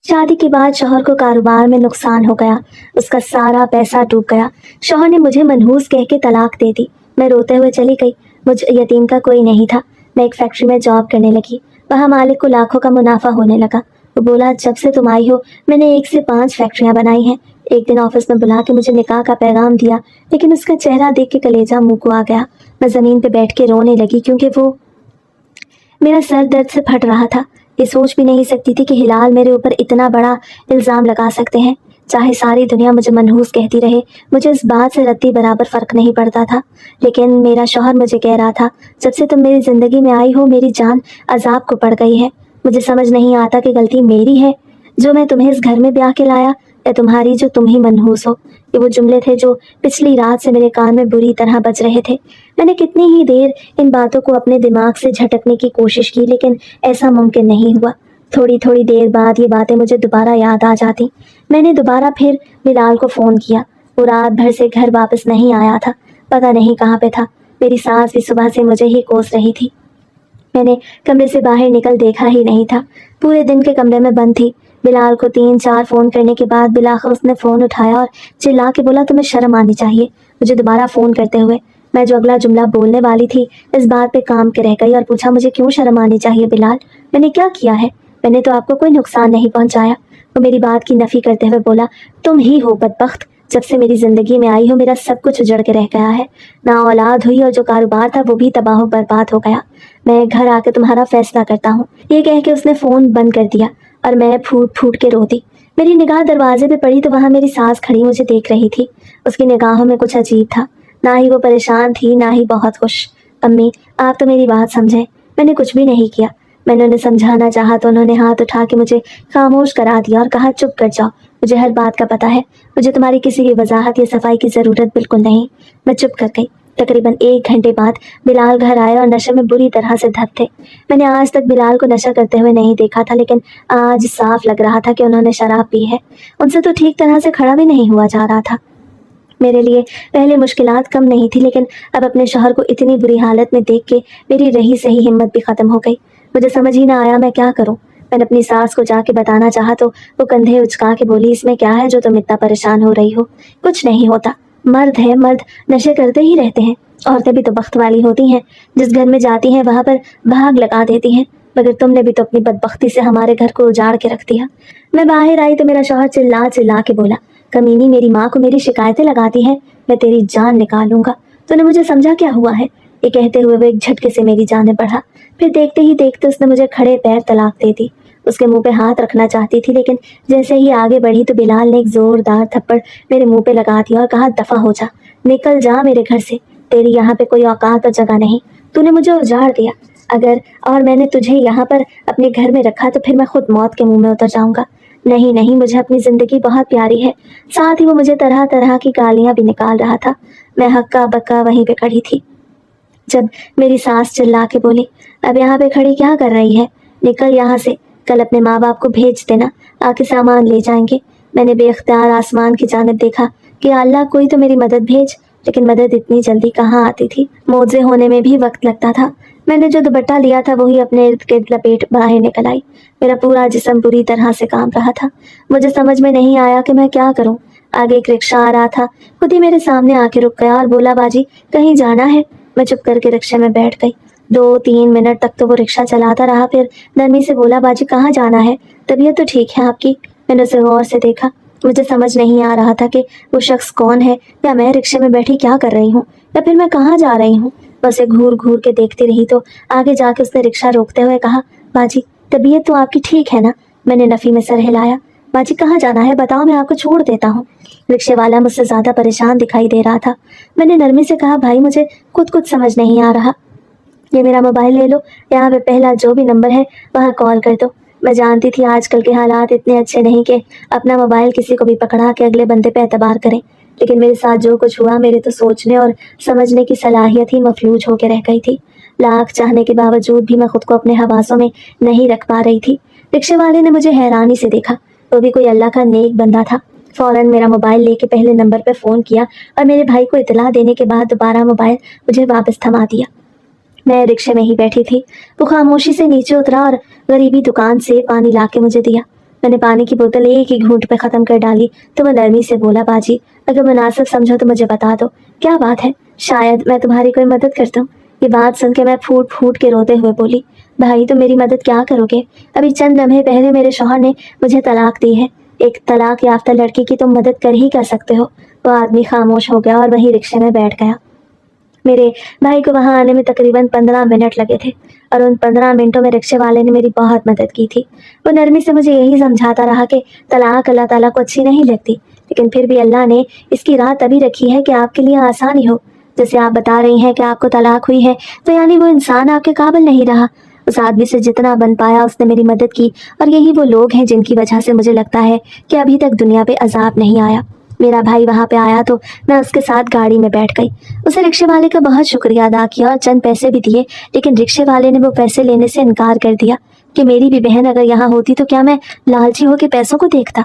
शादी के बाद शौहर को कारोबार में नुकसान हो गया। उसका सारा पैसा डूब गया। शौहर ने मुझे मनहूस कह के तलाक दे दी। मैं रोते हुए चली गई। मुझ यतीम का कोई नहीं था। मैं एक फैक्ट्री में जॉब करने लगी। वहाँ मालिक को लाखों का मुनाफा होने लगा। वो बोला, जब से तुम आई हो मैंने 1 से 5 फैक्ट्रियाँ बनाई हैं। एक दिन ऑफिस में बुला के मुझे निकाह का पैगाम दिया, लेकिन उसका चेहरा देख के कलेजा मुंह को आ गया। मैं जमीन पे बैठ के रोने लगी, क्योंकि वो मेरा सर दर्द से फट रहा था। ये सोच भी नहीं सकती थी कि हिलाल मेरे ऊपर इतना बड़ा इल्ज़ाम लगा सकते हैं। चाहे सारी दुनिया मुझे मनहूस कहती रहे, मुझे इस बात से रत्ती बराबर फ़र्क नहीं पड़ता था। लेकिन मेरा शौहर मुझे कह रहा था, जब से तुम मेरी ज़िंदगी में आई हो मेरी जान अजाब को पड़ गई है। मुझे समझ नहीं आता कि गलती मेरी है जो मैं तुम्हें इस घर में ब्याह के लाया, या तुम्हारी जो तुम ही मनहूस हो। ये वो जुमले थे जो पिछली रात से मेरे कान में बुरी तरह बज रहे थे। मैंने कितनी ही देर इन बातों को अपने दिमाग से झटकने की कोशिश की, लेकिन ऐसा मुमकिन नहीं हुआ। थोड़ी थोड़ी देर बाद ये बातें मुझे दोबारा याद आ जाती। मैंने दोबारा फिर बिलाल को फ़ोन किया। वो रात भर से घर वापस नहीं आया था। पता नहीं कहाँ पे था। मेरी सास भी सुबह से मुझे ही कोस रही थी। मैंने कमरे से बाहर निकल देखा ही नहीं था। पूरे दिन के कमरे में बंद थी। बिलाल को 3-4 फ़ोन करने के बाद बिलाखिर उसने फ़ोन उठाया और चिल्ला के बोला, तुम्हें शर्म आनी चाहिए। मुझे दोबारा फ़ोन करते हुए मैं जो अगला जुमला बोलने वाली थी इस बात पे काम के रह गई और पूछा, मुझे क्यों शर्म आनी चाहिए बिलाल? मैंने क्या किया है? मैंने तो आपको कोई नुकसान नहीं पहुंचाया। वो मेरी बात की नफ़ी करते हुए बोला, तुम ही हो बदबख्त। जब से मेरी ज़िंदगी में आई हो मेरा सब कुछ उजड़ के रह गया है। ना औलाद हुई और जो कारोबार था वो भी तबाह बर्बाद हो गया। मैं घर आके तुम्हारा फैसला करता हूँ। ये कह के उसने फ़ोन बंद कर दिया और मैं फूट फूट के रो दी। मेरी निगाह दरवाजे पे पड़ी तो वहाँ मेरी सास खड़ी मुझे देख रही थी। उसकी निगाहों में कुछ अजीब था। ना ही वो परेशान थी, ना ही बहुत खुश। अम्मी, आप तो मेरी बात समझें। मैंने कुछ भी नहीं किया। मैंने उन्हें समझाना चाहा तो उन्होंने हाथ उठा के मुझे खामोश करा दिया और कहा, चुप कर जाओ, मुझे हर बात का पता है। मुझे तुम्हारी किसी की वजाहत या सफाई की ज़रूरत बिल्कुल नहीं। मैं चुप कर गई। तकरीबन 1 घंटे बाद बिलाल घर आया और नशे में बुरी तरह से धत थे। मैंने आज तक बिलाल को नशा करते हुए नहीं देखा था, लेकिन आज साफ लग रहा था कि उन्होंने शराब पी है। उनसे तो ठीक तरह से खड़ा भी नहीं हुआ जा रहा था। मेरे लिए पहले मुश्किलात कम नहीं थी, लेकिन अब अपने शौहर को इतनी बुरी हालत में देख के मेरी रही सही हिम्मत भी ख़त्म हो गई। मुझे समझ ही ना आया मैं क्या करूं। मैंने अपनी सास को जाके बताना चाहा तो वो कंधे उचका के बोली, इसमें क्या है जो तुम इतना परेशान हो रही हो? कुछ नहीं होता। मर्द है, मर्द नशे करते ही रहते हैं। औरतें भी तो बख्त वाली होती हैं, जिस घर में जाती हैं वहाँ पर भाग लगा देती हैं। मगर तुमने भी तो अपनी बदबख्ती से हमारे घर को उजाड़ के रख दिया। मैं बाहर आई तो मेरा शौहर चिल्ला चिल्ला के बोला, कमीनी, मेरी माँ को मेरी शिकायतें लगाती है, मैं तेरी जान निकालूंगा। तूने मुझे समझा क्या हुआ है? ये कहते हुए वो एक झटके से मेरी जान में बढ़ा। फिर देखते ही देखते उसने मुझे खड़े पैर तलाक दे दी। उसके मुंह पे हाथ रखना चाहती थी, लेकिन जैसे ही आगे बढ़ी तो बिलाल ने एक जोरदार थप्पड़ मेरे मुंह पे लगा दिया और कहा, दफा हो जा, निकल जा मेरे घर से। तेरी यहाँ पे कोई औकात और जगह नहीं। तूने मुझे उजाड़ दिया। अगर और मैंने तुझे यहाँ पर अपने घर में रखा तो फिर मैं खुद मौत के मुंह में उतर जाऊंगा। नहीं नहीं, मुझे अपनी जिंदगी बहुत प्यारी है। साथ ही वो मुझे तरह तरह की गालियां भी निकाल रहा था। मैं हक्का बक्का वहीं पे खड़ी थी जब मेरी सास चिल्ला के बोली, अब यहाँ पे खड़ी क्या कर रही है? निकल यहाँ से। कल अपने माँ बाप को भेज देना, आके सामान ले जाएंगे। मैंने बेख्तियार आसमान की जानिब देखा कि अल्लाह कोई तो मेरी मदद भेज, लेकिन मदद इतनी जल्दी कहाँ आती थी। मोजे होने में भी वक्त लगता था। मैंने जो दुपट्टा लिया था वही अपने इर्द गिर्द लपेट बाहर निकल आई। मेरा पूरा जिस्म बुरी तरह से कांप रहा था। मुझे समझ में नहीं आया कि मैं क्या करूं। आगे एक रिक्शा आ रहा था, खुद ही मेरे सामने आके रुक गया और बोला, बाजी कहीं जाना है? मैं चुप करके रिक्शे में बैठ गई। 2-3 मिनट तक तो वो रिक्शा चलाता रहा, फिर नरमी से बोला, बाजी कहाँ जाना है? तबीयत तो ठीक है आपकी? मैंने उसे गौर से देखा। मुझे समझ नहीं आ रहा था कि वो शख्स कौन है, या मैं रिक्शे में बैठी क्या कर रही हूँ, या फिर मैं कहाँ जा रही हूँ। बसे घूर घूर के देखती रही तो आगे जाके उसने रिक्शा रोकते हुए कहा, बाजी तबीयत तो आपकी ठीक है ना? मैंने नफी में सर हिलाया। बाजी कहाँ जाना है बताओ, मैं आपको छोड़ देता हूँ। रिक्शे वाला मुझसे ज्यादा परेशान दिखाई दे रहा था। मैंने नरमी से कहा, भाई मुझे खुद कुछ समझ नहीं आ रहा। ये मेरा मोबाइल ले लो, यहाँ पे पहला जो भी नंबर है वहाँ कॉल कर दो। मैं जानती थी आजकल के हालात इतने अच्छे नहीं कि अपना मोबाइल किसी को भी पकड़ा के अगले बंदे पे एतबार करें, लेकिन मेरे साथ जो कुछ हुआ मेरे तो सोचने और समझने की सलाहियत ही मफलूज होकर रह गई थी। लाख चाहने के बावजूद भी मैं खुद को अपने हवासों में नहीं रख पा रही थी। रिक्शे वाले ने मुझे हैरानी से देखा। वो भी कोई अल्लाह का नेक बंदा था। फौरन मेरा मोबाइल लेके पहले नंबर पर फ़ोन किया और मेरे भाई को इतला देने के बाद दोबारा मोबाइल मुझे वापस थमा दिया। मैं रिक्शे में ही बैठी थी। वो खामोशी से नीचे उतरा और गरीबी दुकान से पानी लाके मुझे दिया। मैंने पानी की बोतल एक ही घूंट पे ख़त्म कर डाली तो वह नरमी से बोला, बाजी अगर मुनासिब समझो तो मुझे बता दो, क्या बात है, शायद मैं तुम्हारी कोई मदद करता हूँ। ये बात सुन के मैं फूट फूट के रोते हुए बोली, भाई तुम मेरी मदद क्या करोगे, अभी चंद लम्हे पहले मेरे शौहर ने मुझे तलाक दी है, एक तलाक याफ्ता लड़की की तुम मदद कर ही क्या सकते हो। वो आदमी खामोश हो गया और वहीं रिक्शे में बैठ गया। मेरे भाई को वहां आने में तकरीबन 15 मिनट लगे थे और उन 15 मिनटों में रिक्शे वाले ने मेरी बहुत मदद की थी। वो नरमी से मुझे यही समझाता रहा कि तलाक अल्लाह ताला को अच्छी नहीं लगती, लेकिन फिर भी अल्लाह ने इसकी राह तभी रखी है कि आपके लिए आसानी हो। जैसे आप बता रही हैं कि आपको तलाक हुई है, तो यानी वो इंसान आपके काबिल नहीं रहा। उस आदमी से जितना बन पाया उसने मेरी मदद की, और यही वो लोग हैं जिनकी वजह से मुझे लगता है कि अभी तक दुनिया पे अजाब नहीं आया। मेरा भाई वहां पे आया तो मैं उसके साथ गाड़ी में बैठ गई। उसे रिक्शे वाले का बहुत शुक्रिया अदा किया और चंद पैसे भी दिए, लेकिन रिक्शे वाले ने वो पैसे लेने से इनकार कर दिया कि मेरी भी बहन अगर यहाँ होती तो क्या मैं लालची होकर पैसों को देखता।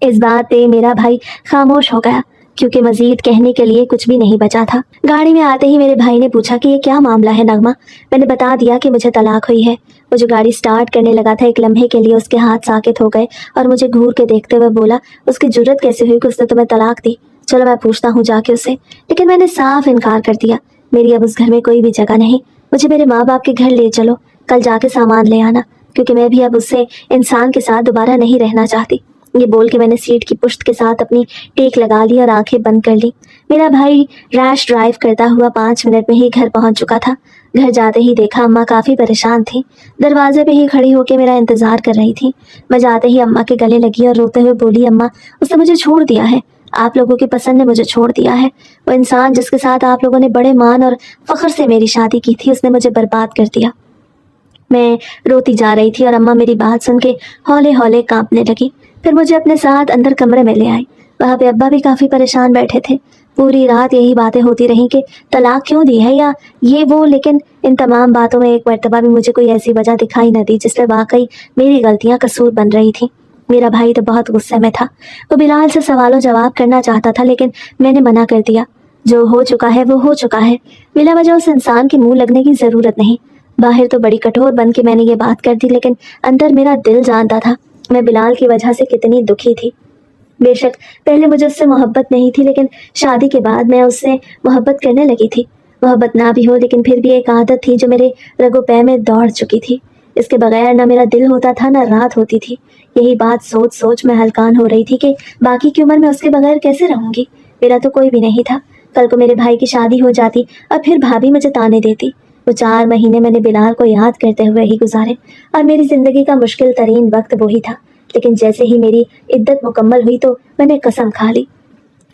इस बात पे मेरा भाई खामोश हो गया, क्योंकि मजीद कहने के लिए कुछ भी नहीं बचा था। गाड़ी में आते ही मेरे भाई ने पूछा कि ये क्या मामला है नगमा। मैंने बता दिया कि मुझे तलाक हुई है। वो जो गाड़ी स्टार्ट करने लगा था, एक लम्हे के लिए उसके हाथ साकित हो गए और मुझे घूर के देखते हुए बोला, उसकी जुर्रत कैसे हुई कि उसने तुम्हें तलाक दी, चलो मैं पूछता हूँ जाके उससे। लेकिन मैंने साफ इनकार कर दिया, मेरी अब उस घर में कोई भी जगह नहीं, मुझे मेरे माँ बाप के घर ले चलो, कल जाके सामान ले आना, क्योंकि मैं भी अब उससे इंसान के साथ दोबारा नहीं रहना चाहती। ये बोल के मैंने सीट की पुश्त के साथ अपनी टेक लगा ली और आंखें बंद कर ली। मेरा भाई रैश ड्राइव करता हुआ 5 मिनट में ही घर पहुंच चुका था। घर जाते ही देखा अम्मा काफ़ी परेशान थी, दरवाजे पे ही खड़ी होकर मेरा इंतज़ार कर रही थी। मैं जाते ही अम्मा के गले लगी और रोते हुए बोली, अम्मा उसने मुझे छोड़ दिया है, आप लोगों की पसंद ने मुझे छोड़ दिया है। वो इंसान जिसके साथ आप लोगों ने बड़े मान और फ़ख्र से मेरी शादी की थी, उसने मुझे बर्बाद कर दिया। मैं रोती जा रही थी और अम्मा मेरी बात सुन के हौले हौले कांपने लगी। फिर मुझे अपने साथ अंदर कमरे में ले आई। वहाँ पे अब्बा भी काफ़ी परेशान बैठे थे। पूरी रात यही बातें होती रहीं कि तलाक क्यों दी है या ये वो, लेकिन इन तमाम बातों में एक मर्तबा भी मुझे कोई ऐसी वजह दिखाई न दी जिससे वाकई मेरी गलतियाँ कसूर बन रही थी। मेरा भाई तो बहुत गुस्से में था। वो बिलाल से सवालों जवाब करना चाहता था, लेकिन मैंने मना कर दिया। जो हो चुका है वो हो चुका है, बिला वजह उस इंसान के मुंह लगने की ज़रूरत नहीं। बाहर तो बड़ी कठोर बन के मैंने ये बात कर दी, लेकिन अंदर मेरा दिल जानता था मैं बिलाल की वजह से कितनी दुखी थी। बेशक पहले मुझे उससे मोहब्बत नहीं थी, लेकिन शादी के बाद मैं उससे मोहब्बत करने लगी थी। मोहब्बत ना भी हो, लेकिन फिर भी एक आदत थी जो मेरे रगो पै में दौड़ चुकी थी। इसके बगैर ना मेरा दिल होता था ना रात होती थी। यही बात सोच सोच मैं हलकान हो रही थी कि बाकी की उम्र में उसके बगैर कैसे रहूंगी। मेरा तो कोई भी नहीं था। कल को मेरे भाई की शादी हो जाती और फिर भाभी मुझे ताने देती। वो 4 महीने मैंने बिलाल को याद करते हुए ही गुजारे और मेरी जिंदगी का मुश्किल तरीन वक्त वही था। लेकिन जैसे ही मेरी इद्दत मुकम्मल हुई तो मैंने कसम खा ली,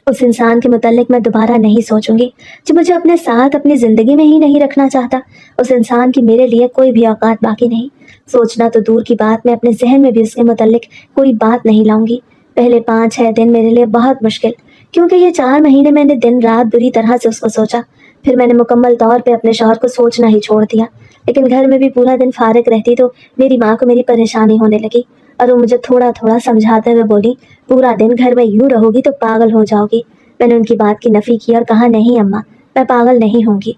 उस इंसान के मुतल्लिक मैं दोबारा नहीं सोचूंगी जो मुझे अपने साथ अपनी ज़िंदगी में ही नहीं रखना चाहता। उस इंसान की मेरे लिए कोई भी औकात बाकी नहीं। सोचना तो दूर की बात, मैं अपने जहन में भी उसके मुतल्लिक कोई बात नहीं लाऊंगी। पहले 5-6 दिन मेरे लिए बहुत मुश्किल, क्योंकि ये 4 महीने मैंने दिन रात बुरी तरह से उसको सोचा। फिर मैंने मुकम्मल तौर पे अपने शौहर को सोचना ही छोड़ दिया। लेकिन घर में भी पूरा दिन फारिग रहती तो मेरी माँ को मेरी परेशानी होने लगी और वो मुझे थोड़ा थोड़ा समझाते हुए बोली, पूरा दिन घर में यूं रहोगी तो पागल हो जाओगी। मैंने उनकी बात की नफ़ी की और कहा, नहीं अम्मा, मैं पागल नहीं होंगी।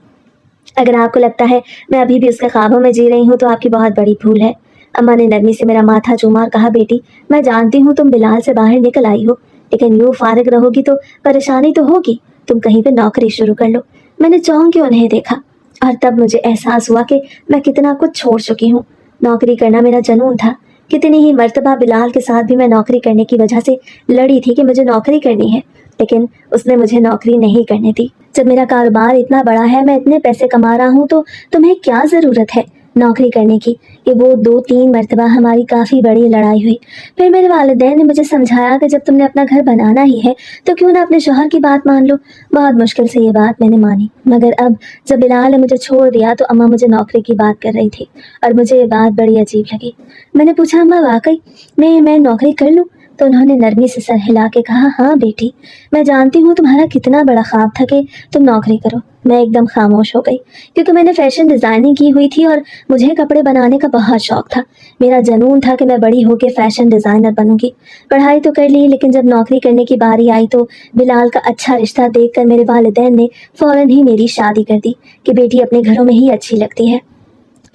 अगर आपको लगता है मैं अभी भी उसके ख्वाबों में जी रही हूँ तो आपकी बहुत बड़ी भूल है। अम्मा ने नरमी से मेरा माथा चूमा और कहा, बेटी मैं जानती हूँ तुम बिलाल से बाहर निकल आई हो, लेकिन यूँ फारिग रहोगी तो परेशानी तो होगी। तुम कहीं पे नौकरी शुरू कर लो। मैंने चौंक के उन्हें देखा और तब मुझे एहसास हुआ कि मैं कितना कुछ छोड़ चुकी हूँ। नौकरी करना मेरा जुनून था। कितनी ही मर्तबा बिलाल के साथ भी मैं नौकरी करने की वजह से लड़ी थी कि मुझे नौकरी करनी है, लेकिन उसने मुझे नौकरी नहीं करने दी। जब मेरा कारोबार इतना बड़ा है, मैं इतने पैसे कमा रहा हूँ, तो तुम्हें क्या ज़रूरत है नौकरी करने की। कि वो 2-3 मर्तबा हमारी काफ़ी बड़ी लड़ाई हुई। फिर मेरे वालिदैन ने मुझे समझाया कि जब तुमने अपना घर बनाना ही है तो क्यों ना अपने शौहर की बात मान लो। बहुत मुश्किल से ये बात मैंने मानी, मगर अब जब बिलाल ने मुझे छोड़ दिया तो अम्मा मुझे नौकरी की बात कर रही थी और मुझे ये बात बड़ी अजीब लगी। मैंने पूछा, अम्मा वाकई मैं नौकरी कर लूँ? तो उन्होंने नरमी से सर हिला के कहा, हाँ बेटी, मैं जानती हूँ तुम्हारा कितना बड़ा ख्वाब था कि तुम नौकरी करो। मैं एकदम खामोश हो गई, क्योंकि मैंने फैशन डिज़ाइनिंग की हुई थी और मुझे कपड़े बनाने का बहुत शौक था। मेरा जुनून था कि मैं बड़ी होकर फैशन डिज़ाइनर बनूंगी। पढ़ाई तो कर ली, लेकिन जब नौकरी करने की बारी आई तो बिलाल का अच्छा रिश्ता देखकर मेरे वालिदैन ने फ़ौरन ही मेरी शादी कर दी कि बेटी अपने घरों में ही अच्छी लगती है।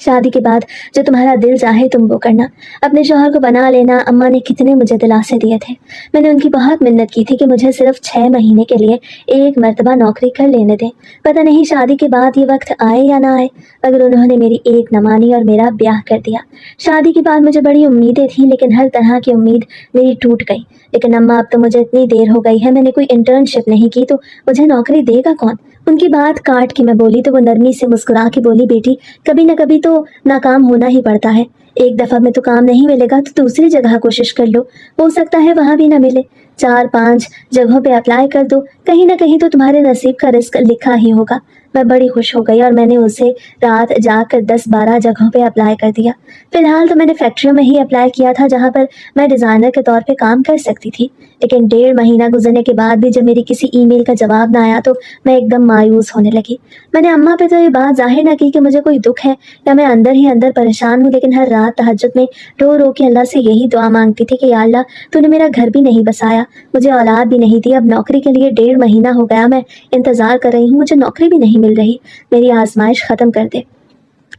शादी के बाद जो तुम्हारा दिल चाहे तुम वो करना, अपने शौहर को बना लेना। अम्मा ने कितने मुझे दिलासे दिए थे। मैंने उनकी बहुत मिन्नत की थी कि मुझे सिर्फ 6 महीने के लिए एक मर्तबा नौकरी कर लेने दें। पता नहीं शादी के बाद ये वक्त आए या ना आए, मगर उन्होंने मेरी एक न मानी और मेरा ब्याह कर दिया। शादी के बाद मुझे बड़ी उम्मीदें थी, लेकिन हर तरह की उम्मीद मेरी टूट गई। लेकिन अम्मा, अब तो मुझे इतनी देर हो गई है, मैंने कोई इंटर्नशिप नहीं की तो मुझे नौकरी देगा कौन? उनकी बात काट के मैं बोली तो वो नरमी से मुस्कुरा के बोली, बेटी कभी न कभी तो नाकाम होना ही पड़ता है। एक दफा में तो काम नहीं मिलेगा तो दूसरी जगह कोशिश कर लो, हो सकता है वहां भी ना मिले। 4-5 जगहों पे अप्लाई कर दो, कहीं ना कहीं तो तुम्हारे नसीब का रिस्क लिखा ही होगा। मैं बड़ी खुश हो गई और मैंने उसे रात जाकर 10-12 जगहों पे अप्लाई कर दिया। फिलहाल तो मैंने फैक्ट्रियों में ही अप्लाई किया था जहाँ पर मैं डिज़ाइनर के तौर पे काम कर सकती थी। लेकिन 1.5 महीना गुजरने के बाद भी जब मेरी किसी ईमेल का जवाब ना आया तो मैं एकदम मायूस होने लगी। मैंने अम्मा पे तो ये बात जाहिर ना की कि मुझे कोई दुख है या मैं अंदर ही अंदर परेशान हूँ, लेकिन हर रात तहज्जुद में रो रो के अल्लाह से यही दुआ मांगती थी कि या अल्लाह, तूने मेरा घर भी नहीं बसाया, मुझे औलाद भी नहीं दी, अब नौकरी के लिए 1.5 महीना हो गया मैं इंतज़ार कर रही हूँ, मुझे नौकरी भी नहीं मिल रही, मेरी आजमाइश ख़त्म कर दे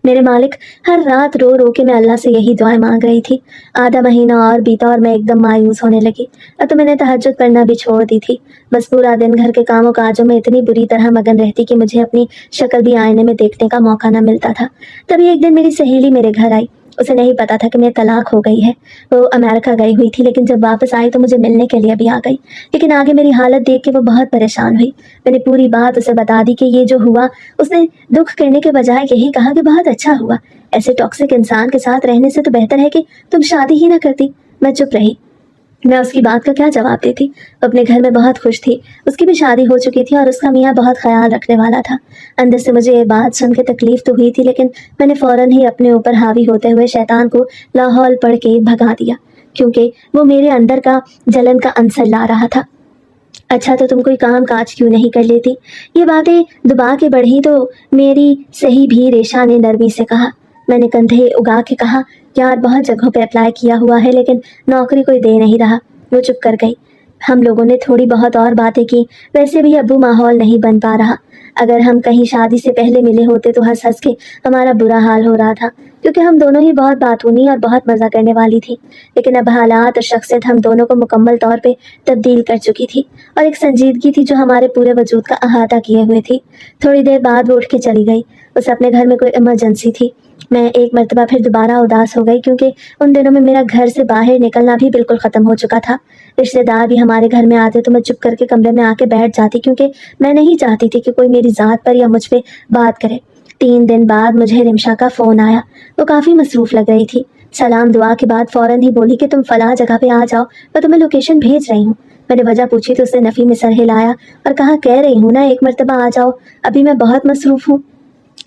मेरे मालिक। हर रात रो रो के मैं अल्लाह से यही दुआएं मांग रही थी। आधा महीना और बीता और मैं एकदम मायूस होने लगी। अब तो मैंने तहज्जुद पढ़ना भी छोड़ दी थी। बस पूरा दिन घर के कामों काजों में इतनी बुरी तरह मगन रहती कि मुझे अपनी शक्ल भी आईने में देखने का मौका न मिलता था। तभी एक दिन मेरी सहेली मेरे घर आई। उसे नहीं पता था कि मेरी तलाक हो गई है। वो अमेरिका गई हुई थी, लेकिन जब वापस आई तो मुझे मिलने के लिए भी आ गई। लेकिन आगे मेरी हालत देख के वो बहुत परेशान हुई। मैंने पूरी बात उसे बता दी कि ये जो हुआ, उसने दुख करने के बजाय यही कहा कि बहुत अच्छा हुआ, ऐसे टॉक्सिक इंसान के साथ रहने से तो बेहतर है कि तुम शादी ही ना करती। मैं चुप रही। मैं उसकी बात का क्या जवाब देती? वो अपने घर में बहुत खुश थी। उसकी भी शादी हो चुकी थी और उसका मियाँ बहुत ख्याल रखने वाला था। अंदर से मुझे ये बात सुन के तकलीफ तो हुई थी, लेकिन मैंने फौरन ही अपने ऊपर हावी होते हुए शैतान को लाहौल पढ़ के भगा दिया, क्योंकि वो मेरे अंदर का जलन का अंसर ला रहा था। अच्छा, तो तुम कोई काम काज क्यों नहीं कर लेती? ये बातें दबा के बढ़ी तो मेरी सही भी रेशा ने नरमी से कहा। मैंने कंधे उगा के कहा, यार बहुत जगहों पे अप्लाई किया हुआ है लेकिन नौकरी कोई दे नहीं रहा। वो चुप कर गई। हम लोगों ने थोड़ी बहुत और बातें की। वैसे भी अबू माहौल नहीं बन पा रहा। अगर हम कहीं शादी से पहले मिले होते तो हंस हंस के हमारा बुरा हाल हो रहा था, क्योंकि हम दोनों ही बहुत बातूनी और बहुत मज़ा करने वाली थी। लेकिन अब हालात और शख्सियत हम दोनों को मुकम्मल तौर पे तब्दील कर चुकी थी और एक संजीदगी थी जो हमारे पूरे वजूद का अहाता किए हुए थी। थोड़ी देर बाद वो उठ के चली गई। उसे अपने घर में कोई इमरजेंसी थी। मैं एक मर्तबा फिर दोबारा उदास हो गई, क्योंकि उन दिनों में मेरा घर से बाहर निकलना भी बिल्कुल ख़त्म हो चुका था। रिश्तेदार भी हमारे घर में आते तो मैं चुप करके कमरे में आके बैठ जाती, क्योंकि मैं नहीं चाहती थी कि कोई मेरी ज़ात पर या मुझ पे बात करे। 3 दिन बाद मुझे रिमशा का फ़ोन आया। वो काफ़ी मसरूफ़ लग रही थी। सलाम दुआ के बाद फ़ौरन ही बोली कि तुम फ़लाँ जगह पे आ जाओ, मैं तुम्हें लोकेशन भेज रही हूँ। मैंने वजह पूछी तो उसने नफ़ी में सर हिलाया और कहा, कह रही हूँ ना एक मर्तबा आ जाओ, अभी मैं बहुत मसरूफ़ हूँ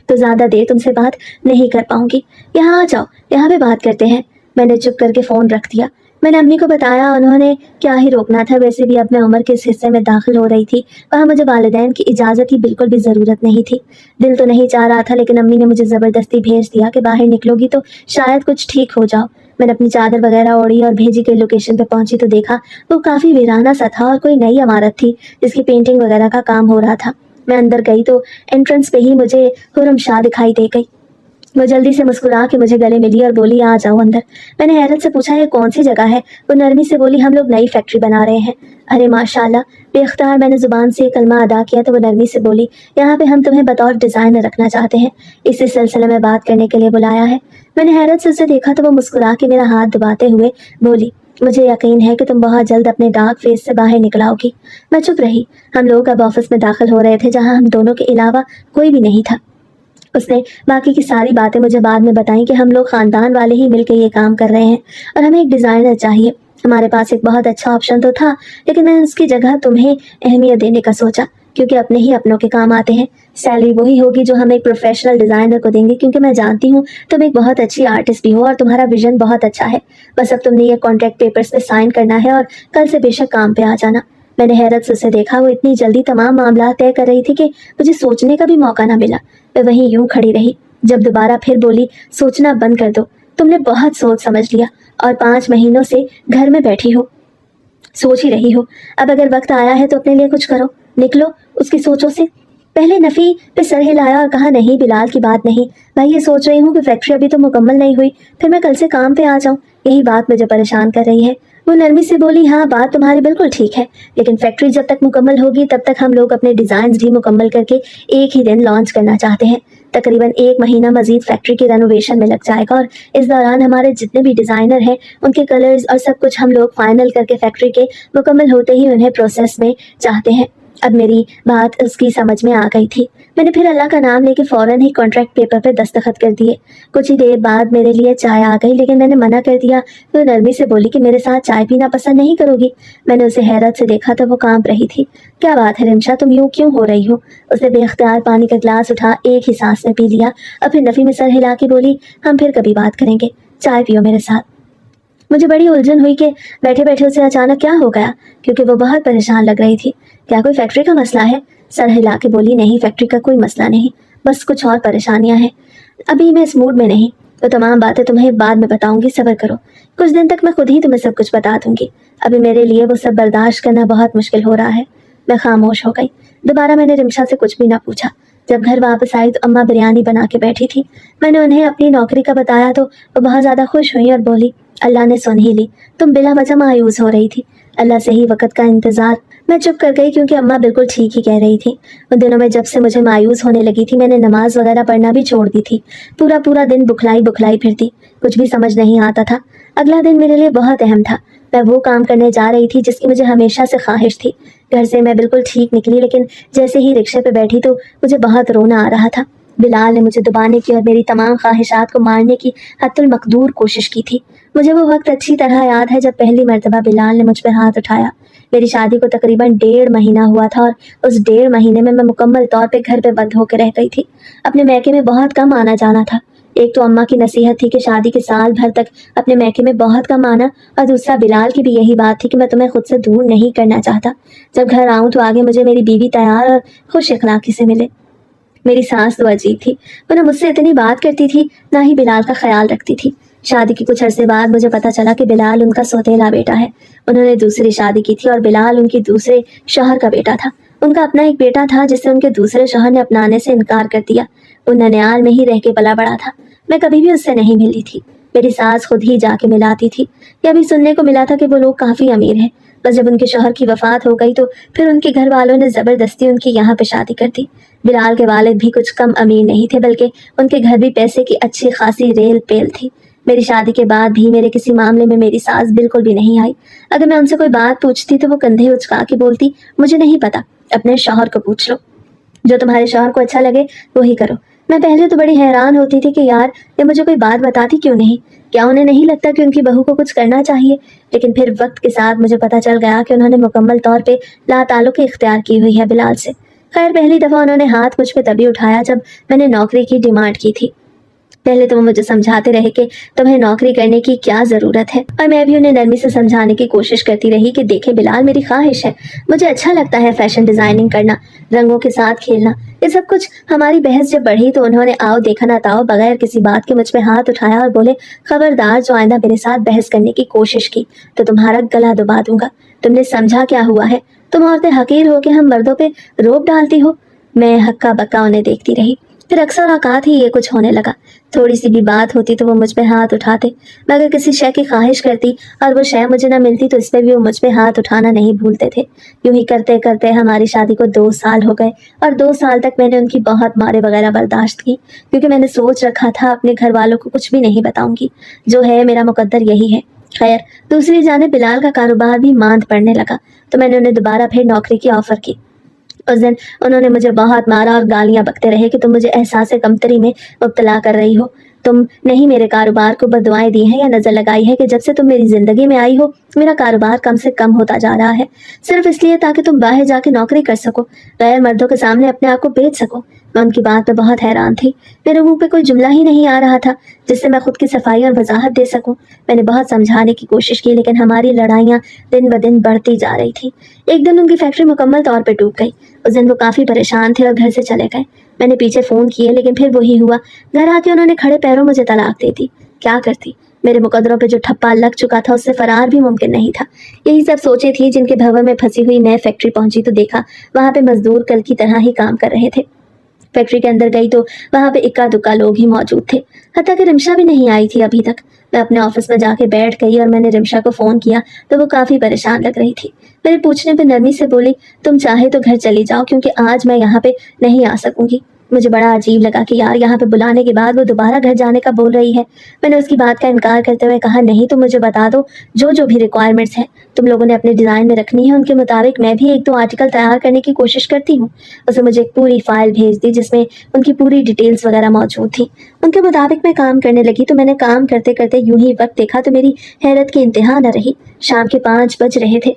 तो ज़्यादा देर तुमसे बात नहीं कर पाऊंगी। यहाँ आ जाओ, यहाँ पे बात करते हैं। मैंने चुप करके फ़ोन रख दिया। मैंने अम्मी को बताया, उन्होंने क्या ही रोकना था। वैसे भी अब मैं उम्र के इस हिस्से में दाखिल हो रही थी, वहाँ मुझे वालिदैन की इजाज़त की बिल्कुल भी ज़रूरत नहीं थी। दिल तो नहीं चाह रहा था, लेकिन अम्मी ने मुझे ज़बरदस्ती भेज दिया कि बाहर निकलोगी तो शायद कुछ ठीक हो जाओ। मैंने अपनी चादर वगैरह ओढ़ी और भेजी गई लोकेशन पर पहुंची तो देखा वो काफ़ी वीराना सा था और कोई नई इमारत थी जिसकी पेंटिंग वगैरह का काम हो रहा था। मैं अंदर गई तो एंट्रेंस पे ही मुझे हुरम शाह दिखाई दे गई। वो जल्दी से मुस्कुरा के मुझे गले मिली और बोली, आ जाओ अंदर। मैंने हैरत से पूछा, ये कौन सी जगह है? वो नरमी से बोली, हम लोग नई फैक्ट्री बना रहे हैं। अरे माशाल्लाह। बेख्तियार मैंने ज़ुबान से कलमा अदा किया तो वो नरमी से बोली, यहाँ पे हम तुम्हें बतौर डिज़ाइनर रखना चाहते हैं, इसी सिलसिले में बात करने के लिए बुलाया है। मैंने हैरत से उसे देखा तो वो मुस्कुरा के मेरा हाथ दबाते हुए बोली, मुझे यकीन है कि तुम बहुत जल्द अपने डार्क फेस से बाहर निकल आओगी। मैं चुप रही। हम लोग अब ऑफिस में दाखिल हो रहे थे, जहाँ हम दोनों के अलावा कोई भी नहीं था। उसने बाकी की सारी बातें मुझे बाद में बताई कि हम लोग ख़ानदान वाले ही मिलकर ये काम कर रहे हैं और हमें एक डिज़ाइनर चाहिए। हमारे पास एक बहुत अच्छा ऑप्शन तो था, लेकिन मैंने उसकी जगह तुम्हें अहमियत देने का सोचा, क्योंकि अपने ही अपनों के काम आते हैं। सैलरी वही होगी जो हम एक प्रोफेशनल डिज़ाइनर को देंगे, क्योंकि मैं जानती हूँ तुम एक बहुत अच्छी आर्टिस्ट भी हो और तुम्हारा विजन बहुत अच्छा है। बस अब तुमने ये कॉन्ट्रैक्ट पेपर्स पे साइन करना है और कल से बेशक काम पे आ जाना। मैंने हैरत से उसे देखा। वो इतनी जल्दी तमाम मामला तय कर रही थी कि मुझे सोचने का भी मौका ना मिला। मैं वहीं यूं खड़ी रही। जब दोबारा फिर बोली, सोचना बंद कर दो, तुमने बहुत सोच समझ लिया और 5 महीनों से घर में बैठी हो, सोच ही रही हो। अब अगर वक्त आया है तो अपने लिए कुछ करो, निकलो उसकी सोचों से। पहले नफ़ी पे सर हिलाया और कहा, नहीं बिलाल की बात नहीं, मैं ये सोच रही हूँ कि फैक्ट्री अभी तो मुकम्मल नहीं हुई, फिर मैं कल से काम पे आ जाऊँ, यही बात मुझे परेशान कर रही है। वो नरमी से बोली, हाँ बात तुम्हारी बिल्कुल ठीक है, लेकिन फैक्ट्री जब तक मुकम्मल होगी तब तक हम लोग अपने डिज़ाइंस भी मुकम्मल करके एक ही दिन लॉन्च करना चाहते हैं। तकरीबन 1 महीना मजीद फैक्ट्री के रेनोवेशन में लग जाएगा और इस दौरान हमारे जितने भी डिज़ाइनर हैं उनके कलर्स और सब कुछ हम लोग फाइनल करके फैक्ट्री के मुकम्मल होते ही उन्हें प्रोसेस में चाहते हैं। अब मेरी बात उसकी समझ में आ गई थी। मैंने फिर अल्लाह का नाम लेके फ़ौरन ही कॉन्ट्रैक्ट पेपर पे दस्तखत कर दिए। कुछ ही देर बाद मेरे लिए चाय आ गई, लेकिन मैंने मना कर दिया तो नरमी से बोली कि मेरे साथ चाय पीना पसंद नहीं करोगी। मैंने उसे हैरत से देखा तो वो कांप रही थी। क्या बात है रिमशा, तुम यूँ क्यों हो रही हो? उसने बेख्तियार पानी का गिलास उठा एक ही सांस में पी लिया और फिर नफ़ी में सर हिला के बोली, हम फिर कभी बात करेंगे, चाय पियो मेरे साथ। मुझे बड़ी उलझन हुई कि बैठे बैठे उसे अचानक क्या हो गया, क्योंकि वो बहुत परेशान लग रही थी। क्या कोई फैक्ट्री का मसला है? सर हिला के बोली, नहीं फैक्ट्री का कोई मसला नहीं, बस कुछ और परेशानियां हैं। अभी मैं इस मूड में नहीं, तो तमाम बातें तुम्हें बाद में बताऊंगी, सब्र करो, कुछ दिन तक मैं खुद ही तुम्हें सब कुछ बता दूंगी। अभी मेरे लिए वो सब बर्दाश्त करना बहुत मुश्किल हो रहा है। मैं खामोश हो गई। दोबारा मैंने रिमशा से कुछ भी ना पूछा। जब घर वापस आई तो अम्मा बिरयानी बना के बैठी थी। मैंने उन्हें अपनी नौकरी का बताया तो वो बहुत ज़्यादा खुश हुई और बोली, अल्लाह ने सुन ही ली, तुम बिला वजह मायूस हो रही थी, अल्लाह से ही वक़्त का इंतज़ार। मैं चुप कर गई क्योंकि अम्मा बिल्कुल ठीक ही कह रही थी। उन दिनों में जब से मुझे मायूस होने लगी थी मैंने नमाज वगैरह पढ़ना भी छोड़ दी थी। पूरा पूरा दिन बुखलाई बुखलाई फिरती, कुछ भी समझ नहीं आता था। अगला दिन मेरे लिए बहुत अहम था। मैं वो काम करने जा रही थी जिसकी मुझे हमेशा से ख्वाहिश थी। घर से मैं बिल्कुल ठीक निकली, लेकिन जैसे ही रिक्शे पे बैठी तो मुझे बहुत रोना आ रहा था। बिलाल ने मुझे दबाने की और मेरी तमाम ख्वाहिशात को मारने की हत्तुल मकदूर कोशिश की थी। मुझे वो वक्त अच्छी तरह याद है जब पहली मर्तबा बिलाल ने मुझ पर हाथ उठाया। मेरी शादी को तकरीबन 1.5 महीना हुआ था और उस 1.5 महीने में मैं मुकम्मल तौर पे घर पे बंद होकर रह गई थी। अपने मैके में बहुत कम आना जाना था। एक तो अम्मा की नसीहत थी कि शादी के साल भर तक अपने मैके में बहुत कम आना, और दूसरा बिलाल की भी यही बात थी कि मैं तुम्हें खुद से दूर नहीं करना चाहता। जब घर आऊँ तो आगे मुझे मेरी बीवी तैयार और खुश इखलाकी से मिले। मेरी सास तो अजीब थी, वो ना मुझसे इतनी बात करती थी ना ही बिलाल का ख्याल रखती थी। शादी के कुछ अरसे बाद मुझे पता चला कि बिलाल उनका सौतेला बेटा है। उन्होंने दूसरी शादी की थी और बिलाल उनकी दूसरे शौहर का बेटा था। उनका अपना एक बेटा था जिसे उनके दूसरे शौहर ने अपनाने से इनकार कर दिया। वो ननियाल में ही रह के पला बड़ा था। मैं कभी भी उससे नहीं मिली थी, मेरी सास खुद ही जाके मिलाती थी। यह भी सुनने को मिला था कि वो लोग काफ़ी अमीर हैं। बस जब उनके शौहर की वफात हो गई तो फिर उनके घर वालों ने ज़बरदस्ती उनकी यहाँ पे शादी कर दी। बिलाल के वालिद भी कुछ कम अमीर नहीं थे, बल्कि उनके घर भी पैसे की अच्छी खासी रेल पेल थी। मेरी शादी के बाद भी मेरे किसी मामले में मेरी सास बिल्कुल भी नहीं आई। अगर मैं उनसे कोई बात पूछती तो वो कंधे उचका के बोलती, मुझे नहीं पता, अपने शौहर को पूछ लो, जो तुम्हारे शौहर को अच्छा लगे वही करो। मैं पहले तो बड़ी हैरान होती थी कि यार ये मुझे कोई बात बताती क्यों नहीं, क्या उन्हें नहीं लगता कि उनकी बहू को कुछ करना चाहिए। लेकिन फिर वक्त के साथ मुझे पता चल गया कि उन्होंने मुकम्मल तौर पे लाताल्लुक़ी इख्तियार की हुई है बिलाल से। खैर पहली दफ़ा उन्होंने हाथ मुझ पे तभी उठाया जब मैंने नौकरी की डिमांड की थी। पहले तो वो मुझे समझाते रहे कि तुम्हें नौकरी करने की क्या ज़रूरत है, और मैं भी उन्हें नरमी से समझाने की कोशिश करती रही कि देखें बिलाल, मेरी ख्वाहिश है, मुझे अच्छा लगता है फैशन डिज़ाइनिंग करना, रंगों के साथ खेलना, ये सब कुछ। हमारी बहस जब बढ़ी तो उन्होंने आओ देखा ना ताओ बगैर किसी बात के मुझ पे हाथ उठाया और बोले, खबरदार जो आइंदा मेरे साथ बहस करने की कोशिश की तो तुम्हारा गला दबा दूंगा। तुमने समझा क्या हुआ है? तुम औरतें हकीर हो कि हम मर्दों पे रोब डालती हो। मैं हक्का बक्का उन्हें देखती रही। फिर अक्सर औकात ही ये कुछ होने लगा। थोड़ी सी भी बात होती तो वो मुझ पे हाथ उठाते। मैं अगर किसी शय की ख्वाहिश करती और वो शय मुझे ना मिलती तो इस पर भी वो मुझ पे हाथ उठाना नहीं भूलते थे। यूं ही करते करते हमारी शादी को 2 साल हो गए और 2 साल तक मैंने उनकी बहुत मारे वगैरह बर्दाश्त की, क्योंकि मैंने सोच रखा था अपने घर वालों को कुछ भी नहीं बताऊंगी। जो है मेरा मुकद्दर यही है। खैर दूसरी जाने बिलाल का कारोबार भी मांद पड़ने लगा तो मैंने उन्हें दोबारा फिर नौकरी की ऑफर की। उस दिन उन्होंने मुझे बहुत मारा और गालियां बकते रहे कि तुम मुझे एहसास कमतरी में मुब्तला कर रही हो। तुम नहीं मेरे कारोबार को बददुआएं दी हैं या नज़र लगाई है कि जब से तुम मेरी ज़िंदगी में आई हो मेरा कारोबार कम से कम होता जा रहा है, सिर्फ इसलिए ताकि तुम बाहर जाके नौकरी कर सको, गैर मर्दों के सामने अपने आप को बेच सको। मैं उनकी बात पे बहुत हैरान थी। मेरे मुंह पे कोई जुमला ही नहीं आ रहा था जिससे मैं खुद की सफाई और वजाहत दे सकूं। मैंने बहुत समझाने की कोशिश की, लेकिन हमारी लड़ाइयाँ दिन ब दिन बढ़ती जा रही थी। एक दिन उनकी फैक्ट्री मुकम्मल तौर पर डूब गई। उस दिन वो काफ़ी परेशान थे और घर से चले गए। मैंने पीछे फ़ोन किए लेकिन फिर वही हुआ, घर आके उन्होंने खड़े पैरों मुझे तलाक दे दी। क्या करती, मेरे मुकद्दरों पे जो ठप्पा लग चुका था उससे फरार भी मुमकिन नहीं था। यही सब सोचे थी जिनके भंवर में फंसी हुई मैं फैक्ट्री पहुंची तो देखा वहां पे मजदूर कल की तरह ही काम कर रहे थे। फैक्ट्री के अंदर गई तो वहां पे इक्का दुक्का लोग ही मौजूद थे, हत्या कि रिमशा भी नहीं आई थी अभी तक। मैं अपने ऑफिस में जाके बैठ गई और मैंने रिमशा को फोन किया तो वो काफी परेशान लग रही थी। मेरे पूछने पे नरमी से बोली, तुम चाहे तो घर चली जाओ क्योंकि आज मैं यहाँ पे नहीं आ सकूंगी। मुझे बड़ा अजीब लगा कि यार यहाँ पे बुलाने के बाद वो दोबारा घर जाने का बोल रही है। मैंने उसकी बात का इनकार करते हुए कहा, नहीं तो मुझे बता दो जो भी रिक्वायरमेंट्स हैं तुम लोगों ने अपने डिज़ाइन में रखनी है उनके मुताबिक मैं भी 1-2 आर्टिकल तैयार करने की कोशिश करती हूँ। उसे मुझे एक पूरी फाइल भेज दी जिसमें उनकी पूरी डिटेल्स वगैरह मौजूद थी। उनके मुताबिक मैं काम करने लगी तो मैंने काम करते करते यूं ही वक्त देखा तो मेरी हैरत की इंतहा न रही। शाम के 5 बज रहे थे,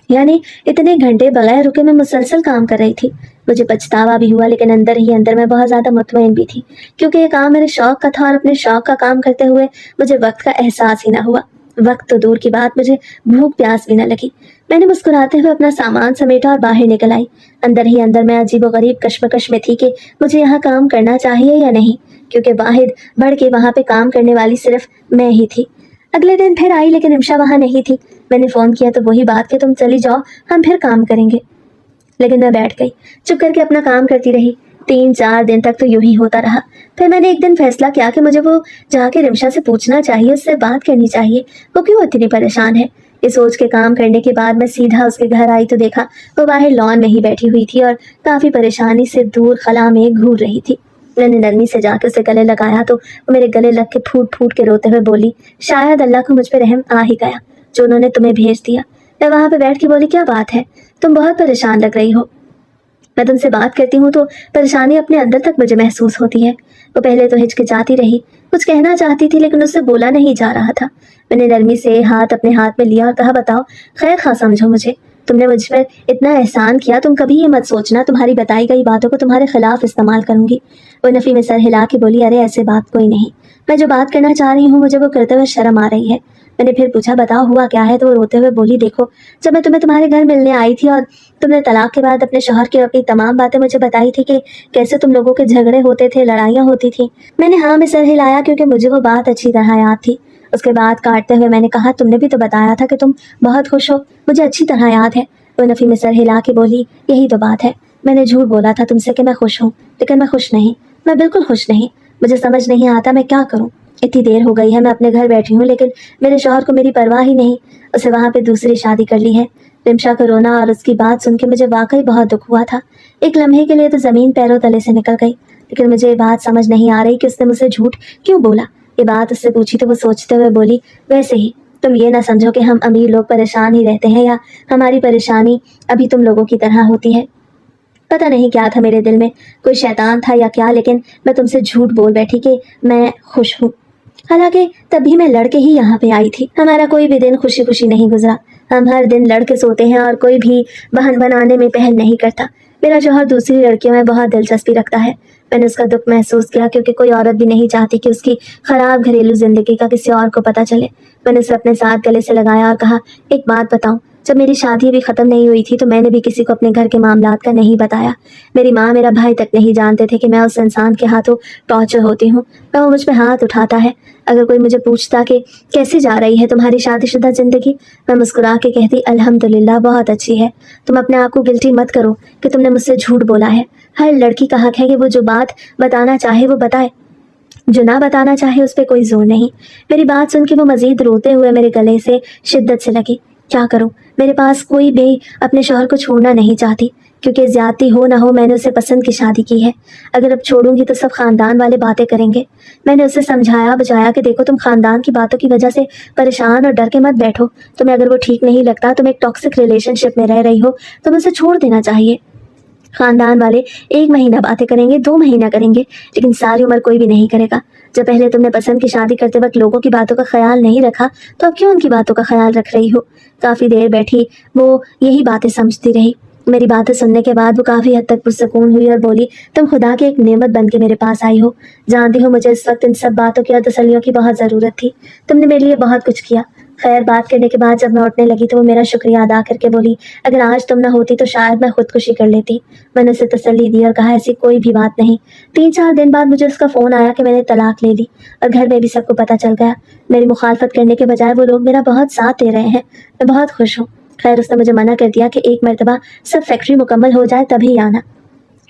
यानी इतने घंटे बगैर रुके मैं मुसलसल काम कर रही थी। मुझे पछतावा भी हुआ लेकिन अंदर ही अंदर मैं बहुत ज़्यादा मुतमईन भी थी क्योंकि ये काम मेरे शौक का था और अपने शौक का काम करते हुए मुझे वक्त का एहसास ही ना हुआ। वक्त तो दूर की बात, मुझे भूख प्यास भी न लगी। मैंने मुस्कुराते हुए अपना सामान समेटा और बाहर निकल आई। अंदर ही अंदर मैं अजीबोगरीब कश्मकश में थी कि मुझे यहाँ काम करना चाहिए या नहीं, क्योंकि वाहिद बढ़ के वहाँ पे काम करने वाली सिर्फ मैं ही थी। अगले दिन फिर आई लेकिन रिमशा वहाँ नहीं थी। मैंने फ़ोन किया तो वही बात कि तुम चली जाओ, हम फिर काम करेंगे। लेकिन मैं बैठ गई, चुप करके अपना काम करती रही। 3-4 दिन तक तो यूं ही होता रहा। फिर मैंने एक दिन फैसला किया कि मुझे वो जाके रिमशा से पूछना चाहिए, उससे बात करनी चाहिए, वो क्यों इतनी परेशान है। ये सोच के काम करने के बाद मैं सीधा उसके घर आई तो देखा वो बाहर लॉन में ही बैठी हुई थी और काफ़ी परेशानी से दूर खला में घूर रही थी। मैंने नरमी से जाकर उसे गले लगाया तो वो मेरे गले लग के फूट फूट के रोते हुए बोली, शायद अल्लाह को मुझ पर रहम आ ही गया जो उन्होंने तुम्हें भेज दिया। मैं वहाँ पे बैठ के बोली, क्या बात है, तुम बहुत परेशान लग रही हो। मैं तुमसे बात करती हूँ तो परेशानी अपने अंदर तक मुझे महसूस होती है। वो पहले तो हिचकिचाती रही, कुछ कहना चाहती थी लेकिन उससे बोला नहीं जा रहा था। मैंने नरमी से हाथ अपने हाथ में लिया और कहा, बताओ, खैर खा समझो मुझे, तुमने मुझ पर इतना एहसान किया, तुम कभी ये मत सोचना तुम्हारी बताई गई बातों को तुम्हारे खिलाफ इस्तेमाल करूंगी। वो नफ़ी में सर हिला के बोली, अरे ऐसे बात कोई नहीं, मैं जो बात करना चाह रही हूँ मुझे वो करते हुए शर्म आ रही है। मैंने फिर पूछा, बताओ हुआ क्या है। तो वो रोते हुए बोली, देखो, जब मैं तुम्हें तुम्हारे घर मिलने आई थी और तुमने तलाक के बाद अपने शौहर की अपनी तमाम बातें मुझे बताई थी कि कैसे तुम लोगों के झगड़े होते थे, लड़ाइयाँ होती थी, मैंने हाँ में सर हिलाया क्योंकि मुझे वो बात अच्छी तरह याद थी। उसके बाद काटते हुए मैंने कहा, तुमने भी तो बताया था कि तुम बहुत खुश हो, मुझे अच्छी तरह याद है। वो नफ़ी में सर हिला के बोली, यही तो बात है, मैंने झूठ बोला था तुमसे कि मैं खुश हूँ, लेकिन मैं खुश नहीं, मैं बिल्कुल खुश नहीं। मुझे समझ नहीं आता मैं क्या करूँ। इतनी देर हो गई है, मैं अपने घर बैठी हूँ लेकिन मेरे शौहर को मेरी परवाह ही नहीं। उसे वहाँ पे दूसरी शादी कर ली है। रिमशा को रोना और उसकी बात सुन के मुझे वाकई बहुत दुख हुआ था। एक लम्हे के लिए तो ज़मीन पैरों तले से निकल गई, लेकिन मुझे ये बात समझ नहीं आ रही कि उसने मुझसे झूठ क्यों बोला। ये बात उससे पूछी तो वो सोचते हुए बोली, वैसे ही तुम ये ना समझो कि हम अमीर लोग परेशान ही रहते हैं या हमारी परेशानी अभी तुम लोगों की तरह होती है। पता नहीं क्या था मेरे दिल में, कोई शैतान था या क्या, लेकिन मैं तुमसे झूठ बोल बैठी कि मैं खुश हूँ। हालांकि तभी मैं लड़के ही यहाँ पे आई थी। हमारा कोई भी दिन खुशी खुशी नहीं गुजरा। हम हर दिन लड़के सोते हैं और कोई भी बहन बनाने में पहल नहीं करता। मेरा शौहर दूसरी लड़कियों में बहुत दिलचस्पी रखता है। मैंने उसका दुख महसूस किया क्योंकि कोई औरत भी नहीं चाहती कि उसकी खराब घरेलू जिंदगी का किसी और को पता चले। मैंने उसे अपने साथ गले से लगाया और कहा, एक बात बताऊं, जब मेरी शादी अभी ख़त्म नहीं हुई थी तो मैंने भी किसी को अपने घर के मामलात का नहीं बताया। मेरी माँ, मेरा भाई तक नहीं जानते थे कि मैं उस इंसान के हाथों टॉर्चर होती हूँ और वो मुझ पर हाथ उठाता है। अगर कोई मुझे पूछता कि कैसी जा रही है तुम्हारी शादीशुदा ज़िंदगी, मैं मुस्कुरा के कहती, अल्हम्दुलिल्लाह, बहुत अच्छी है। तुम अपने आप को गिल्टी मत करो कि तुमने मुझसे झूठ बोला है। हर लड़की का हक है कि वो जो बात बताना चाहे वो बताए, जो ना बताना चाहे उस पर कोई जोर नहीं। मेरी बात सुन के वो मज़ीद रोते हुए मेरे गले से शिद्दत से लगी। क्या करूं, मेरे पास कोई भी अपने शौहर को छोड़ना नहीं चाहती क्योंकि ज़्यादती हो ना हो मैंने उसे पसंद की शादी की है। अगर अब छोड़ूंगी तो सब ख़ानदान वाले बातें करेंगे। मैंने उसे समझाया बुझाया कि देखो, तुम ख़ानदान की बातों की वजह से परेशान और डर के मत बैठो। तुम्हें अगर वो ठीक नहीं लगता, तुम एक टॉक्सिक रिलेशनशिप में रह रही हो, तो उसे छोड़ देना चाहिए। खानदान वाले 1 महीना बातें करेंगे, 2 महीना करेंगे, लेकिन सारी उम्र कोई भी नहीं करेगा। जब पहले तुमने पसंद की शादी करते वक्त लोगों की बातों का ख्याल नहीं रखा तो अब क्यों उनकी बातों का ख्याल रख रही हो। काफ़ी देर बैठी वो यही बातें समझती रही। मेरी बातें सुनने के बाद वो काफ़ी हद तक पुरसकून हुई और बोली, तुम खुदा की एक नेमत बन के मेरे पास आई हो। जानती हो मुझे इस वक्त इन सब बातों की और तसल्लियों की बहुत ज़रूरत थी। तुमने मेरे लिए बहुत कुछ किया, خیر بات کرنے کے بعد جب میں اٹھنے لگی تو وہ میرا شکریہ ادا کر کے بولی اگر آج تم نہ ہوتی تو شاید میں خودکشی کر لیتی۔ میں نے اسے تسلی دی اور کہا ایسی کوئی بھی بات نہیں۔ 3-4 دن بعد مجھے اس کا فون آیا کہ میں نے طلاق لے لی اور گھر میں بھی سب کو پتہ چل گیا۔ میری مخالفت کرنے کے بجائے وہ لوگ میرا بہت ساتھ دے رہے ہیں، میں بہت خوش ہوں۔ خیر اس نے مجھے منع کر دیا کہ ایک مرتبہ سب فیکٹری مکمل ہو جائے تبھی آنا۔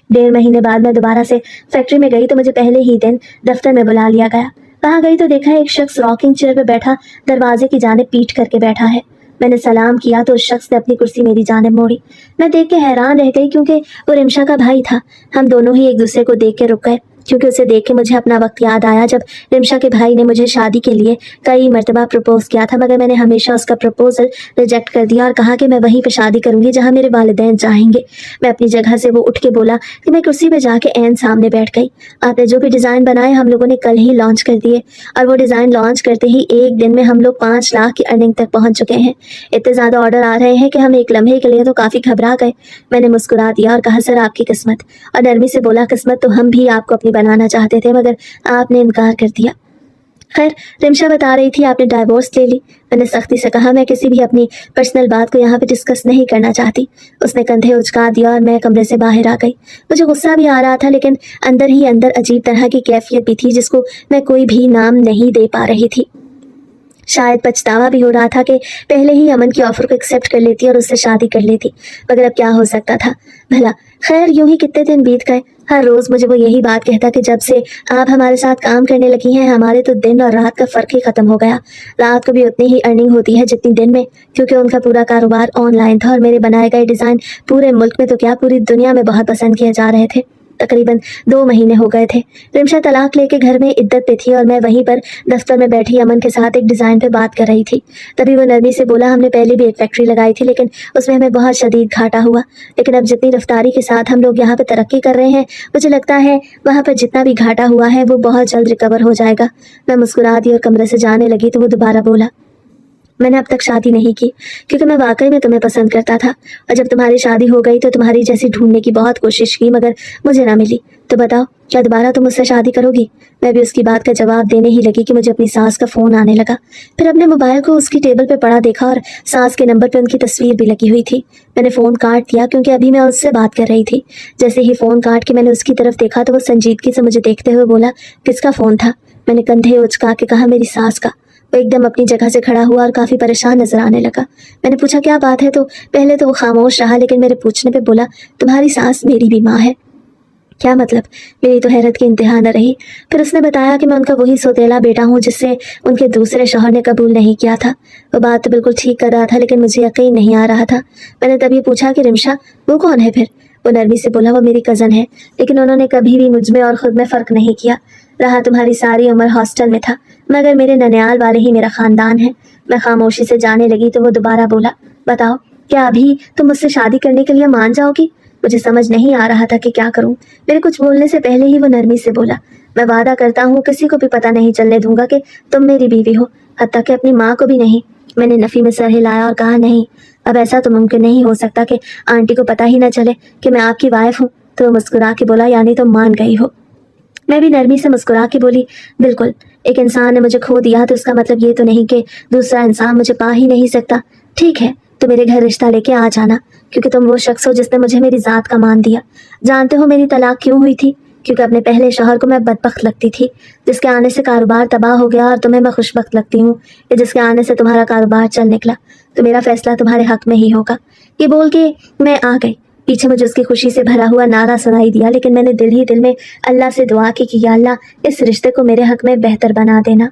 1.5 مہینے بعد میں دوبارہ سے فیکٹری میں گئی تو مجھے پہلے ہی دن دفتر میں بلا لیا گیا۔ وہاں گئی تو دیکھا ایک شخص راکنگ چیئر پہ بیٹھا دروازے کی جانب پیٹ کر کے بیٹھا ہے۔ میں نے سلام کیا تو اس شخص نے اپنی کرسی میری جانب موڑی۔ میں دیکھ کے حیران رہ گئی کیونکہ وہ رمشا کا بھائی تھا۔ ہم دونوں ہی ایک دوسرے کو دیکھ کے رک گئے کیونکہ اسے دیکھ کے مجھے اپنا وقت یاد آیا جب رمشا کے بھائی نے مجھے شادی کے لیے کئی مرتبہ پرپوز کیا تھا، مگر میں نے ہمیشہ اس کا پرپوزل ریجیکٹ کر دیا اور کہا کہ میں وہیں پہ شادی کروں گی جہاں میرے والدین چاہیں گے۔ میں اپنی جگہ سے وہ اٹھ کے بولا کہ میں کرسی پہ جا کے عین سامنے بیٹھ گئی۔ آپ نے جو بھی ڈیزائن بنائے ہم لوگوں نے کل ہی لانچ کر دیے اور وہ ڈیزائن لانچ کرتے ہی ایک دن میں ہم لوگ 5 لاکھ کی ارننگ تک پہنچ چکے ہیں۔ اتنے زیادہ آرڈر آ رہے ہیں کہ ہم ایک لمحے کے لیے تو کافی گھبرا گئے۔ میں نے مسکرا دیا اور کہا سر آپ کی قسمت، اور نرمی سے بولا قسمت تو ہم بھی آپ کو اپنی بنانا چاہتے تھے مگر آپ نے انکار کر دیا۔ خیر رمشا بتا رہی تھی آپ نے ڈائیورس لے لی۔ میں نے سختی سے کہا میں کسی بھی اپنی پرسنل بات کو یہاں پہ ڈسکس نہیں کرنا چاہتی۔ اس نے کندھے اچکا دیا اور میں کمرے سے باہر آ گئی۔ مجھے غصہ بھی آ رہا تھا لیکن اندر ہی اندر عجیب طرح کی کیفیت بھی تھی جس کو میں کوئی بھی نام نہیں دے پا رہی تھی۔ شاید پچھتاوا بھی ہو رہا تھا کہ پہلے ہی امن کی آفر کو ایکسیپٹ کر لیتی اور اس سے شادی کر لیتی، مگر اب کیا ہو سکتا تھا بھلا۔ خیر یوں ہی کتنے دن بیت گئے۔ ہر روز مجھے وہ یہی بات کہتا کہ جب سے آپ ہمارے ساتھ کام کرنے لگی ہیں ہمارے تو دن اور رات کا فرق ہی ختم ہو گیا۔ رات کو بھی اتنی ہی ارننگ ہوتی ہے جتنی دن میں، کیونکہ ان کا پورا کاروبار آن لائن تھا اور میرے بنائے گئے ڈیزائن پورے ملک میں تو کیا پوری دنیا میں بہت پسند کیے جا رہے تھے۔ تقریباً 2 مہینے ہو گئے تھے۔ رمشا طلاق لے کے گھر میں عدت پہ تھی اور میں وہیں پر دفتر میں بیٹھی امن کے ساتھ ایک ڈیزائن پہ بات کر رہی تھی۔ تبھی وہ نرمی سے بولا ہم نے پہلے بھی ایک فیکٹری لگائی تھی لیکن اس میں ہمیں بہت شدید گھاٹا ہوا، لیکن اب جتنی رفتاری کے ساتھ ہم لوگ یہاں پہ ترقی کر رہے ہیں مجھے لگتا ہے وہاں پر جتنا بھی گھاٹا ہوا ہے وہ بہت جلد ریکور ہو جائے گا۔ میں مسکرا دی اور کمرے سے جانے لگی تو وہ دوبارہ بولا میں نے اب تک شادی نہیں کی کیونکہ میں واقعی میں تمہیں پسند کرتا تھا، اور جب تمہاری شادی ہو گئی تو تمہاری جیسی ڈھونڈنے کی بہت کوشش کی مگر مجھے نہ ملی، تو بتاؤ کیا دوبارہ تم مجھ سے شادی کرو گی؟ میں بھی اس کی بات کا جواب دینے ہی لگی کہ مجھے اپنی ساس کا فون آنے لگا۔ پھر اپنے موبائل کو اس کی ٹیبل پہ پڑا دیکھا اور ساس کے نمبر پہ ان کی تصویر بھی لگی ہوئی تھی۔ میں نے فون کاٹ دیا کیونکہ ابھی میں اس سے بات کر رہی تھی۔ جیسے ہی فون کاٹ کے میں نے اس کی طرف دیکھا تو وہ سنجیدگی سے مجھے دیکھتے ہوئے بولا کس کا فون تھا؟ میں نے کندھے اچکا کے کہا میری ساس کا۔ وہ ایک دم اپنی جگہ سے کھڑا ہوا اور کافی پریشان نظر آنے لگا۔ میں نے پوچھا کیا بات ہے تو پہلے تو وہ خاموش رہا لیکن میرے پوچھنے پہ بولا تمہاری ساس میری بھی ماں ہے۔ کیا مطلب؟ میری تو حیرت کی انتہا نہ رہی۔ پھر اس نے بتایا کہ میں ان کا وہی سوتیلا بیٹا ہوں جس سے ان کے دوسرے شوہر نے قبول نہیں کیا تھا۔ وہ بات تو بالکل ٹھیک کر رہا تھا لیکن مجھے یقین نہیں آ رہا تھا۔ میں نے تبھی پوچھا کہ رمشا وہ کون ہے پھر؟ وہ نرمی سے بولا وہ میری کزن ہے، لیکن انہوں نے کبھی بھی مجھ میں اور خود میں فرق نہیں کیا۔ رہا تمہاری ساری عمر ہاسٹل میں تھا مگر میرے ننیال والے ہی میرا خاندان ہے۔ میں خاموشی سے جانے لگی تو وہ دوبارہ بولا بتاؤ کیا ابھی تم مجھ سے شادی کرنے کے لیے مان جاؤ گی؟ مجھے سمجھ نہیں آ رہا تھا کہ کیا کروں۔ میرے کچھ بولنے سے پہلے ہی وہ نرمی سے بولا میں وعدہ کرتا ہوں کسی کو بھی پتہ نہیں چلنے دوں گا کہ تم میری بیوی ہو، حتیٰ کہ اپنی ماں کو بھی نہیں۔ میں نے نفی میں سر ہلایا اور کہا نہیں، اب ایسا تو ممکن نہیں ہو سکتا کہ آنٹی کو پتہ ہی نہ چلے کہ میں آپ کی وائف ہوں۔ تو وہ مسکرا کے بولا یعنی تم مان گئی ہو؟ میں بھی نرمی سے مسکرا کے بولی بالکل، ایک انسان نے مجھے کھو دیا تو اس کا مطلب یہ تو نہیں کہ دوسرا انسان مجھے پا ہی نہیں سکتا۔ ٹھیک ہے تو میرے گھر رشتہ لے کے آ جانا، کیونکہ تم وہ شخص ہو جس نے مجھے میری ذات کا مان دیا۔ جانتے ہو میری طلاق کیوں ہوئی تھی؟ کیونکہ اپنے پہلے شوہر کو میں بدبخت لگتی تھی جس کے آنے سے کاروبار تباہ ہو گیا، اور تمہیں میں خوشبخت لگتی ہوں کہ جس کے آنے سے تمہارا کاروبار چل نکلا، تو میرا فیصلہ تمہارے حق میں ہی ہوگا۔ یہ بول کے میں آ گئی۔ پیچھے مجھے اس کی خوشی سے بھرا ہوا نعرہ سنائی دیا لیکن میں نے دل ہی دل میں اللہ سے دعا کی کہ یا اللہ اس رشتے کو میرے حق میں بہتر بنا دینا۔